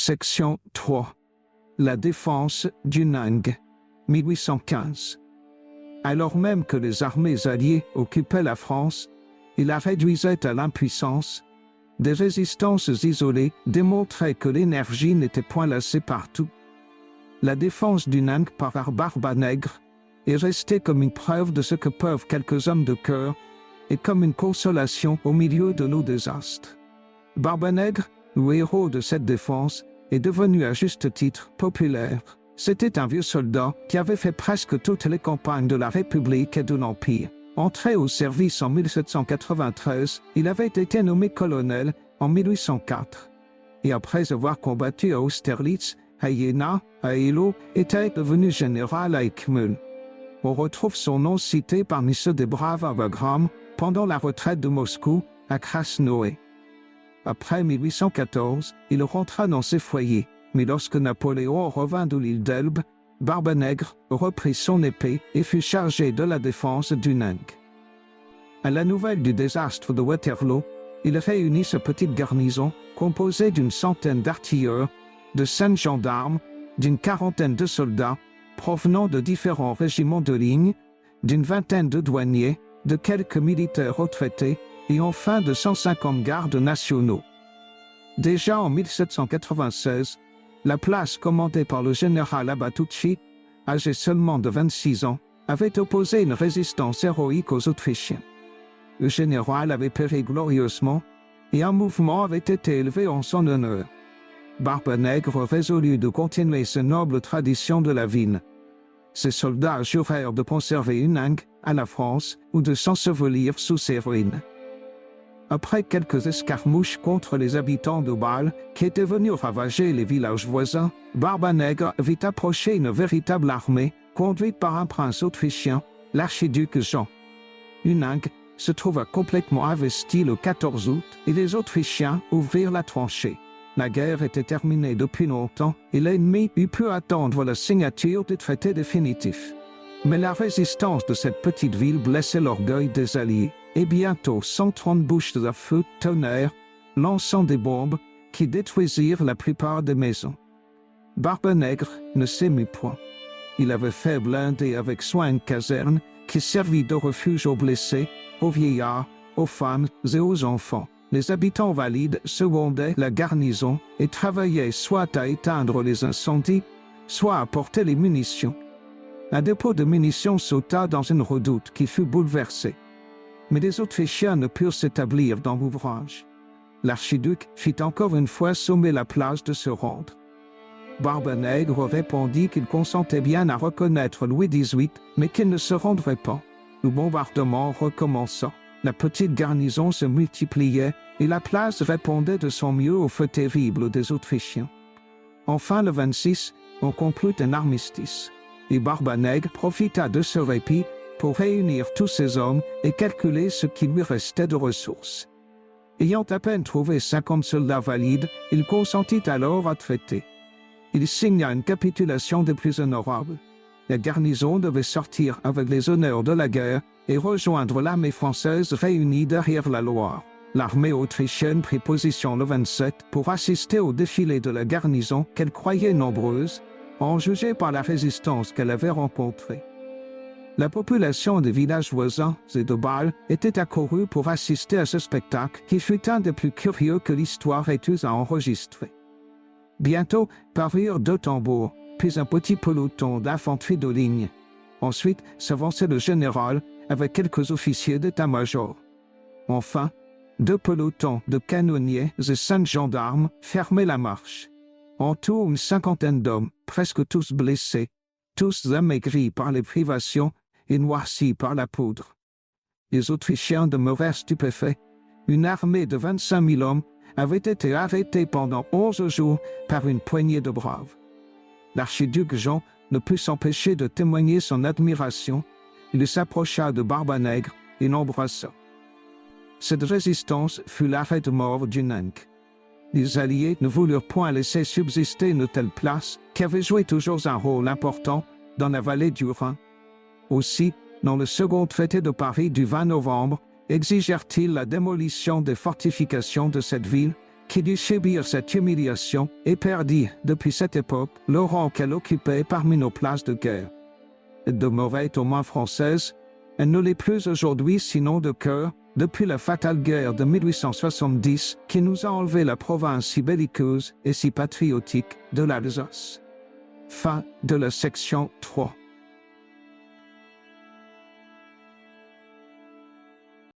Section 3. La défense du Nang, 1815. Alors même que les armées alliées occupaient la France et la réduisaient à l'impuissance, des résistances isolées démontraient que l'énergie n'était point lassée partout. La défense du Nang par Barbanègre est restée comme une preuve de ce que peuvent quelques hommes de cœur et comme une consolation au milieu de nos désastres. Barbanègre, le héros de cette défense, est devenu à juste titre populaire. C'était un vieux soldat qui avait fait presque toutes les campagnes de la République et de l'Empire. Entré au service en 1793, il avait été nommé colonel en 1804. Et après avoir combattu à Austerlitz, à Jena, à Eylau, était devenu général à Eckmühl. On retrouve son nom cité parmi ceux des braves à Wagram pendant la retraite de Moscou à Krasnoé. Après 1814, il rentra dans ses foyers, mais lorsque Napoléon revint de l'île d'Elbe, Barbanègre reprit son épée et fut chargé de la défense du Nang. À la nouvelle du désastre de Waterloo, il réunit sa petite garnison composée d'une centaine d'artilleurs, de 5 gendarmes, d'une quarantaine de soldats provenant de différents régiments de ligne, d'une vingtaine de douaniers, de quelques militaires retraités et enfin de 150 gardes nationaux. Déjà en 1796, la place commandée par le général Abatucci, âgé seulement de 26 ans, avait opposé une résistance héroïque aux Autrichiens. Le général avait péri glorieusement et un mouvement avait été élevé en son honneur. Barbanègre résolut de continuer ces nobles traditions de la ville. Ses soldats jurèrent de conserver une Nang à la France ou de s'ensevelir sous ses ruines. Après quelques escarmouches contre les habitants de Bâle, qui étaient venus ravager les villages voisins, Barbanègre vit approcher une véritable armée, conduite par un prince autrichien, l'archiduc Jean. Une Nang se trouva complètement investie le 14 août et les Autrichiens ouvrirent la tranchée. La guerre était terminée depuis longtemps et l'ennemi eut pu attendre la signature du traité définitif. Mais la résistance de cette petite ville blessait l'orgueil des Alliés. Et bientôt 130 bouches de feu tonnèrent, lançant des bombes qui détruisirent la plupart des maisons. Barbanègre ne s'émut point. Il avait fait blinder avec soin une caserne qui servit de refuge aux blessés, aux vieillards, aux femmes et aux enfants. Les habitants valides secondaient la garnison et travaillaient soit à éteindre les incendies, soit à porter les munitions. Un dépôt de munitions sauta dans une redoute qui fut bouleversée. Mais les Autrichiens ne purent s'établir dans l'ouvrage. L'archiduc fit encore une fois sommer la place de se rendre. Barbanègre répondit qu'il consentait bien à reconnaître Louis XVIII, mais qu'il ne se rendrait pas. Le bombardement recommença. La petite garnison se multipliait et la place répondait de son mieux au feu terrible des Autrichiens. Enfin, le 26, on conclut un armistice. Et Barbanègre profita de ce répit pour réunir tous ses hommes et calculer ce qui lui restait de ressources. Ayant à peine trouvé 50 soldats valides, il consentit alors à traiter. Il signa une capitulation des plus honorables. La garnison devait sortir avec les honneurs de la guerre et rejoindre l'armée française réunie derrière la Loire. L'armée autrichienne prit position le 27 pour assister au défilé de la garnison qu'elle croyait nombreuse, en juger par la résistance qu'elle avait rencontrée. La population des villages voisins et de Bâle était accourue pour assister à ce spectacle qui fut un des plus curieux que l'histoire ait eu à enregistrer. Bientôt parurent 2 tambours, puis un petit peloton d'infanterie de ligne. Ensuite s'avançait le général avec quelques officiers d'état-major. Enfin, 2 pelotons de canonniers et 5 gendarmes fermaient la marche. En tout, une cinquantaine d'hommes, presque tous blessés, tous amaigris par les privations et noircis par la poudre. Les Autrichiens demeurèrent stupéfaits. Une armée de 25 000 hommes avait été arrêtée pendant 11 jours par une poignée de braves. L'archiduc Jean ne put s'empêcher de témoigner son admiration. Il s'approcha de Barbanègre et l'embrassa. Cette résistance fut l'arrêt de mort du Nang. Les Alliés ne voulurent point laisser subsister une telle place qui avait joué toujours un rôle important dans la vallée du Rhin. Aussi, dans le second traité de Paris du 20 novembre, exigèrent-ils la démolition des fortifications de cette ville qui dut subir cette humiliation et perdit, depuis cette époque, le rang qu'elle occupait parmi nos places de guerre. Elle demeurait aux mains françaises, elle ne l'est plus aujourd'hui sinon de cœur, depuis la fatale guerre de 1870 qui nous a enlevé la province si belliqueuse et si patriotique de l'Alsace. Fin de la section 3.